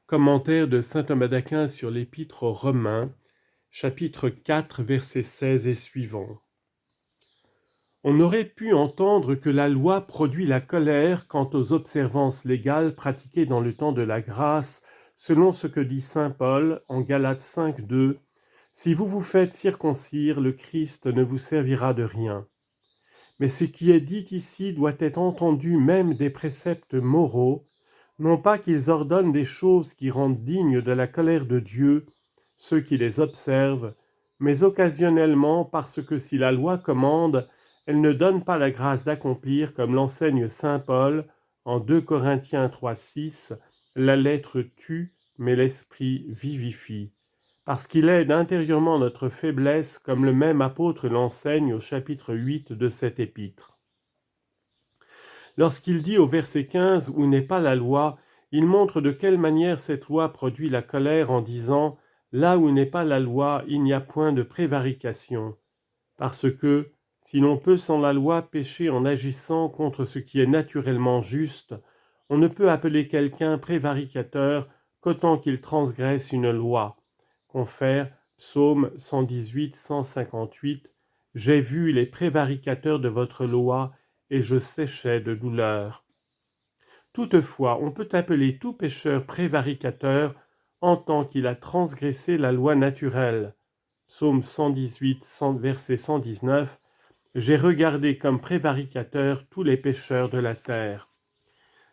Commentaire de saint Thomas d'Aquin sur l'Épître aux Romains, chapitre 4, versets 16 et suivants. On aurait pu entendre que la loi produit la colère quant aux observances légales pratiquées dans le temps de la grâce, selon ce que dit saint Paul en Galates 5, 2. « Si vous vous faites circoncire, le Christ ne vous servira de rien. » Mais ce qui est dit ici doit être entendu même des préceptes moraux, non pas qu'ils ordonnent des choses qui rendent dignes de la colère de Dieu ceux qui les observent, mais occasionnellement parce que si la loi commande, elle ne donne pas la grâce d'accomplir, comme l'enseigne saint Paul en 2 Corinthiens 3, 6, la lettre tue, mais l'esprit vivifie, parce qu'il aide intérieurement notre faiblesse, comme le même apôtre l'enseigne au chapitre 8 de cet épître. Lorsqu'il dit au verset 15 « Où n'est pas la loi », il montre de quelle manière cette loi produit la colère en disant « Là où n'est pas la loi, il n'y a point de prévarication ». Parce que, si l'on peut sans la loi pécher en agissant contre ce qui est naturellement juste, on ne peut appeler quelqu'un prévaricateur qu'autant qu'il transgresse une loi. Confère Psaume 118, 158 « J'ai vu les prévaricateurs de votre loi, et je séchais de douleur. » Toutefois, on peut appeler tout pécheur prévaricateur en tant qu'il a transgressé la loi naturelle. Psaume 118, verset 119, « J'ai regardé comme prévaricateurs tous les pécheurs de la terre. »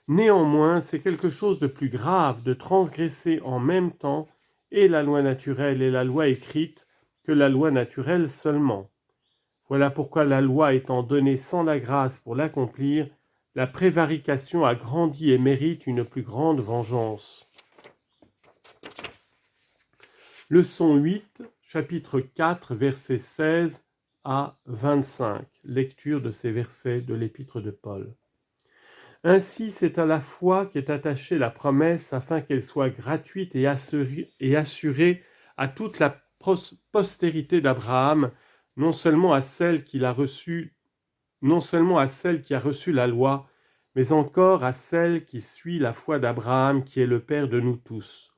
Néanmoins, c'est quelque chose de plus grave de transgresser en même temps et la loi naturelle et la loi écrite que la loi naturelle seulement. Voilà pourquoi la loi étant donnée sans la grâce pour l'accomplir, la prévarication a grandi et mérite une plus grande vengeance. Leçon 8, chapitre 4, versets 16 à 25. Lecture de ces versets de l'épître de Paul. Ainsi, c'est à la foi qu'est attachée la promesse afin qu'elle soit gratuite et assurée à toute la postérité d'Abraham, non seulement à celle qui a reçu la loi, mais encore à celle qui suit la foi d'Abraham, qui est le père de nous tous.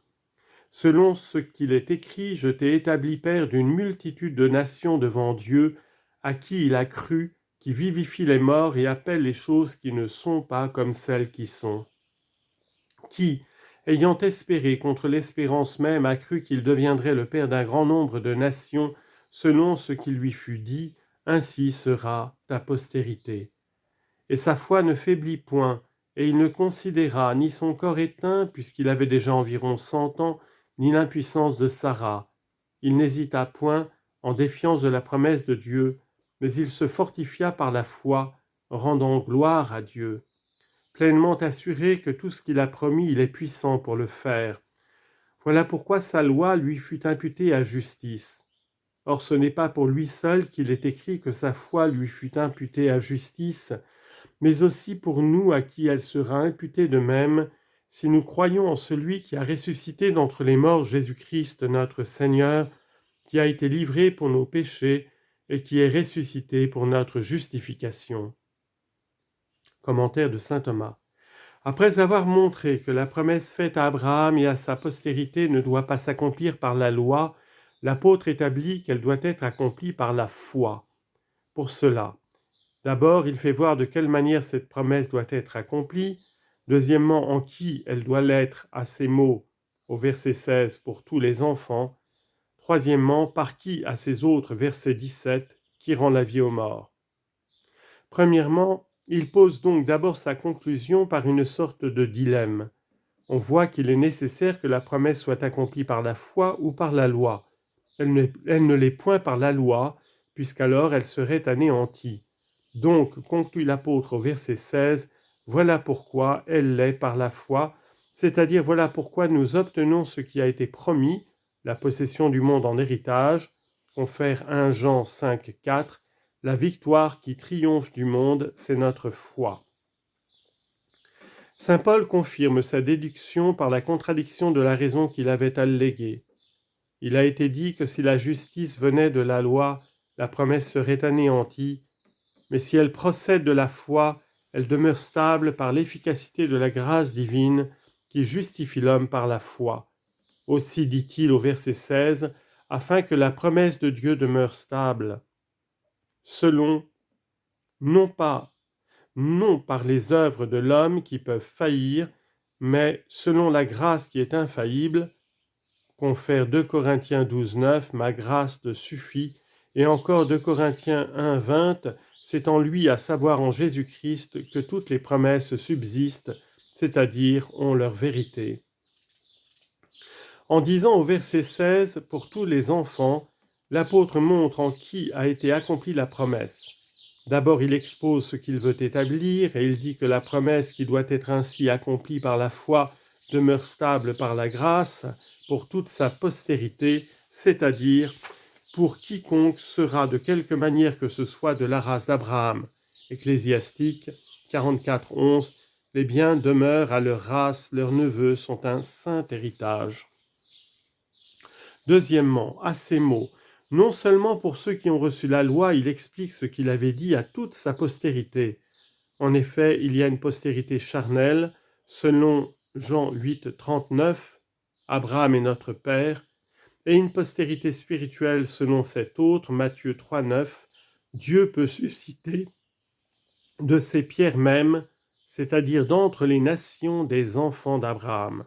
Selon ce qu'il est écrit, je t'ai établi père d'une multitude de nations devant Dieu, à qui il a cru, qui vivifie les morts et appelle les choses qui ne sont pas comme celles qui sont. Qui, ayant espéré contre l'espérance même, a cru qu'il deviendrait le père d'un grand nombre de nations, selon ce qui lui fut dit, ainsi sera ta postérité. Et sa foi ne faiblit point, et il ne considéra ni son corps éteint, puisqu'il avait déjà environ 100 ans, ni l'impuissance de Sarah. Il n'hésita point, en défiance de la promesse de Dieu, mais il se fortifia par la foi, rendant gloire à Dieu, pleinement assuré que tout ce qu'il a promis, il est puissant pour le faire. Voilà pourquoi sa loi lui fut imputée à justice. Or ce n'est pas pour lui seul qu'il est écrit que sa foi lui fut imputée à justice, mais aussi pour nous à qui elle sera imputée de même, si nous croyons en celui qui a ressuscité d'entre les morts Jésus-Christ notre Seigneur, qui a été livré pour nos péchés et qui est ressuscité pour notre justification. Commentaire de saint Thomas. Après avoir montré que la promesse faite à Abraham et à sa postérité ne doit pas s'accomplir par la loi, l'apôtre établit qu'elle doit être accomplie par la foi. Pour cela, d'abord, il fait voir de quelle manière cette promesse doit être accomplie. Deuxièmement, en qui elle doit l'être à ces mots au verset 16 pour tous les enfants. Troisièmement, par qui à ces autres verset 17 qui rend la vie aux morts. Premièrement, il pose donc d'abord sa conclusion par une sorte de dilemme. On voit qu'il est nécessaire que la promesse soit accomplie par la foi ou par la loi. Elle ne l'est point par la loi, puisqu'alors elle serait anéantie. Donc, conclut l'apôtre au verset 16, voilà pourquoi elle l'est par la foi, c'est-à-dire voilà pourquoi nous obtenons ce qui a été promis, la possession du monde en héritage, confère 1 Jean 5, 4, la victoire qui triomphe du monde, c'est notre foi. Saint Paul confirme sa déduction par la contradiction de la raison qu'il avait alléguée. Il a été dit que si la justice venait de la loi, la promesse serait anéantie, mais si elle procède de la foi, elle demeure stable par l'efficacité de la grâce divine qui justifie l'homme par la foi. Aussi dit-il au verset 16, afin que la promesse de Dieu demeure stable, selon, non par les œuvres de l'homme qui peuvent faillir, mais selon la grâce qui est infaillible. Confère 2 Corinthiens 12, 9, ma grâce te suffit, et encore 2 Corinthiens 1, 20, c'est en lui, à savoir en Jésus-Christ, que toutes les promesses subsistent, c'est-à-dire ont leur vérité. En disant au verset 16, pour tous les enfants, l'apôtre montre en qui a été accomplie la promesse. D'abord, il expose ce qu'il veut établir, et il dit que la promesse qui doit être ainsi accomplie par la foi demeure stable par la grâce pour toute sa postérité, c'est-à-dire pour quiconque sera de quelque manière que ce soit de la race d'Abraham. Ecclésiastique 44, 11, les biens demeurent à leur race, leurs neveux sont un saint héritage. Deuxièmement, à ces mots, non seulement pour ceux qui ont reçu la loi, il explique ce qu'il avait dit à toute sa postérité. En effet, il y a une postérité charnelle, selon Jean 8, 39, Abraham est notre père, et une postérité spirituelle selon cet autre, Matthieu 3, 9, Dieu peut susciter de ses pierres mêmes, c'est-à-dire d'entre les nations des enfants d'Abraham.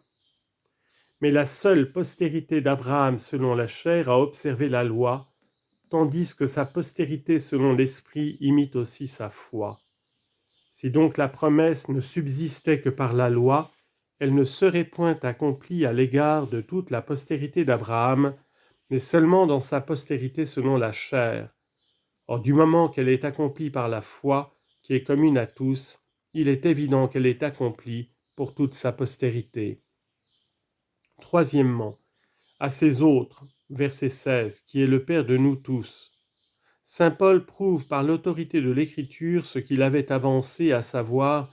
Mais la seule postérité d'Abraham selon la chair a observé la loi, tandis que sa postérité selon l'esprit imite aussi sa foi. Si donc la promesse ne subsistait que par la loi, elle ne serait point accomplie à l'égard de toute la postérité d'Abraham, mais seulement dans sa postérité selon la chair. Or, du moment qu'elle est accomplie par la foi, qui est commune à tous, il est évident qu'elle est accomplie pour toute sa postérité. Troisièmement, à ces autres, verset 16, qui est le Père de nous tous. Saint Paul prouve par l'autorité de l'Écriture ce qu'il avait avancé, à savoir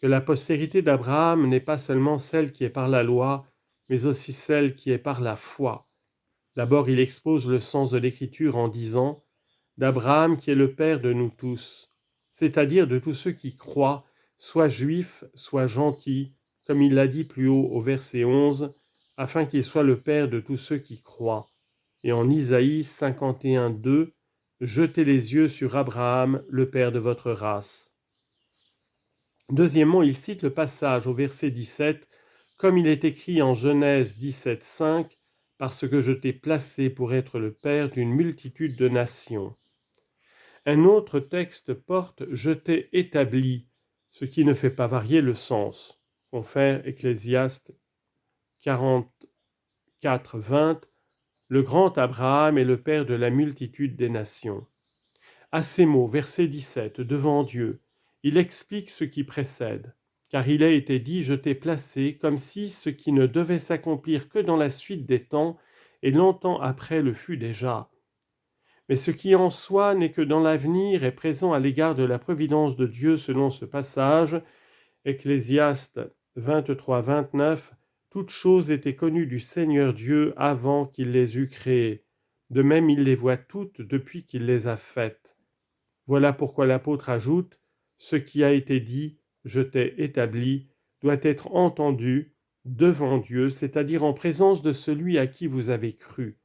que la postérité d'Abraham n'est pas seulement celle qui est par la loi, mais aussi celle qui est par la foi. D'abord, il expose le sens de l'Écriture en disant « d'Abraham qui est le Père de nous tous », c'est-à-dire de tous ceux qui croient, soit juifs, soit gentils, comme il l'a dit plus haut au verset 11, afin qu'il soit le Père de tous ceux qui croient. Et en Isaïe 51, 2, « jetez les yeux sur Abraham, le Père de votre race ». Deuxièmement, il cite le passage au verset 17, comme il est écrit en Genèse 17, 5, « parce que je t'ai placé pour être le Père d'une multitude de nations ». Un autre texte porte « je t'ai établi », ce qui ne fait pas varier le sens. Confère Ecclésiaste 44, 20, « Le grand Abraham est le père de la multitude des nations ». À ces mots, verset 17, devant Dieu, il explique ce qui précède, car il a été dit « je t'ai placé » comme si ce qui ne devait s'accomplir que dans la suite des temps et longtemps après le fut déjà. Mais ce qui en soi n'est que dans l'avenir est présent à l'égard de la providence de Dieu selon ce passage, Ecclésiaste 23, 29, « Toutes choses étaient connues du Seigneur Dieu avant qu'il les eût créées. De même, il les voit toutes depuis qu'il les a faites. » Voilà pourquoi l'apôtre ajoute, « Ce qui a été dit, je t'ai établi, doit être entendu devant Dieu, c'est-à-dire en présence de celui à qui vous avez cru. »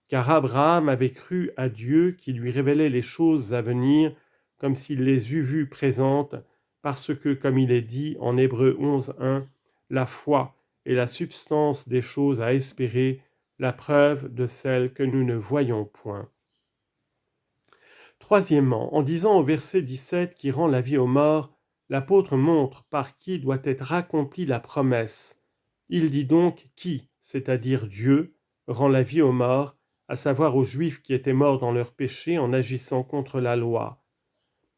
Car Abraham avait cru à Dieu qui lui révélait les choses à venir, comme s'il les eût vues présentes, parce que, comme il est dit en Hébreux 11, 1, la foi est la substance des choses à espérer, la preuve de celles que nous ne voyons point. Troisièmement, en disant au verset 17 qui rend la vie aux morts, l'apôtre montre par qui doit être accomplie la promesse. Il dit donc qui, c'est-à-dire Dieu, rend la vie aux morts, à savoir aux Juifs qui étaient morts dans leurs péchés en agissant contre la loi.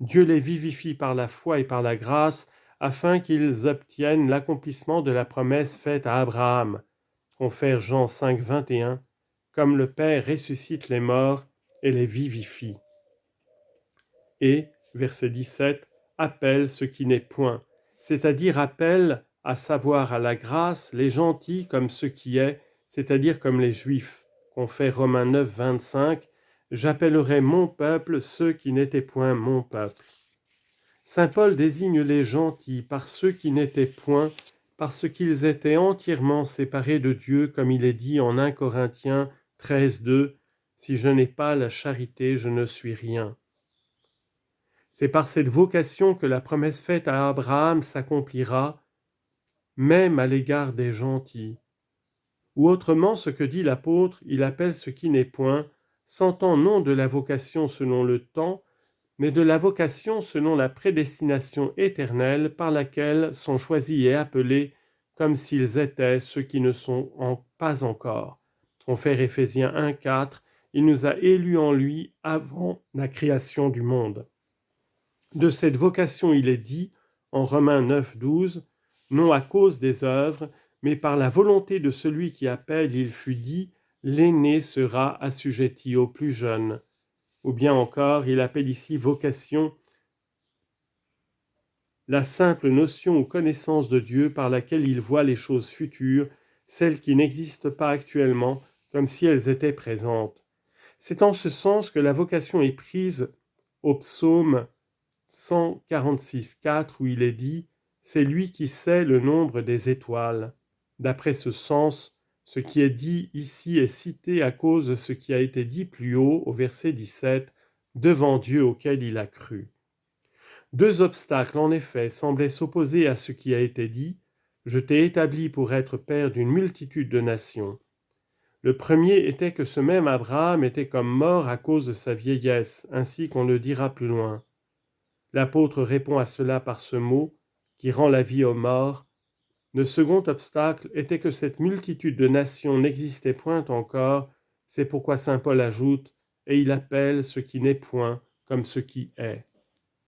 Dieu les vivifie par la foi et par la grâce, afin qu'ils obtiennent l'accomplissement de la promesse faite à Abraham. Confère Jean 5, 21, comme le Père ressuscite les morts et les vivifie. Et, verset 17, appelle ce qui n'est point, c'est-à-dire appelle, à savoir à la grâce, les gentils comme ce qui est, c'est-à-dire comme les Juifs. Confère Romains 9, 25, « J'appellerai mon peuple ceux qui n'étaient point mon peuple. » Saint Paul désigne les gentils par ceux qui n'étaient point, parce qu'ils étaient entièrement séparés de Dieu, comme il est dit en 1 Corinthiens 13:2, « Si je n'ai pas la charité, je ne suis rien ». C'est par cette vocation que la promesse faite à Abraham s'accomplira, même à l'égard des gentils. Ou autrement, ce que dit l'apôtre, il appelle ce qui n'est point, s'entend non de la vocation selon le temps, mais de la vocation selon la prédestination éternelle par laquelle sont choisis et appelés comme s'ils étaient ceux qui ne sont pas encore. Confère Éphésiens 1,4, il nous a élus en lui avant la création du monde. De cette vocation il est dit, en Romains 9,12, non à cause des œuvres, mais par la volonté de celui qui appelle, il fut dit, l'aîné sera assujetti au plus jeune. Ou bien encore, il appelle ici vocation la simple notion ou connaissance de Dieu par laquelle il voit les choses futures, celles qui n'existent pas actuellement, comme si elles étaient présentes. C'est en ce sens que la vocation est prise au psaume 146,4 où il est dit « C'est lui qui sait le nombre des étoiles ». D'après ce sens, ce qui est dit ici est cité à cause de ce qui a été dit plus haut au verset 17 « devant Dieu auquel il a cru ». Deux obstacles, en effet, semblaient s'opposer à ce qui a été dit « Je t'ai établi pour être père d'une multitude de nations ». Le premier était que ce même Abraham était comme mort à cause de sa vieillesse, ainsi qu'on le dira plus loin. L'apôtre répond à cela par ce mot, qui rend la vie aux morts. Le second obstacle était que cette multitude de nations n'existait point encore, c'est pourquoi saint Paul ajoute « Et il appelle ce qui n'est point comme ce qui est ».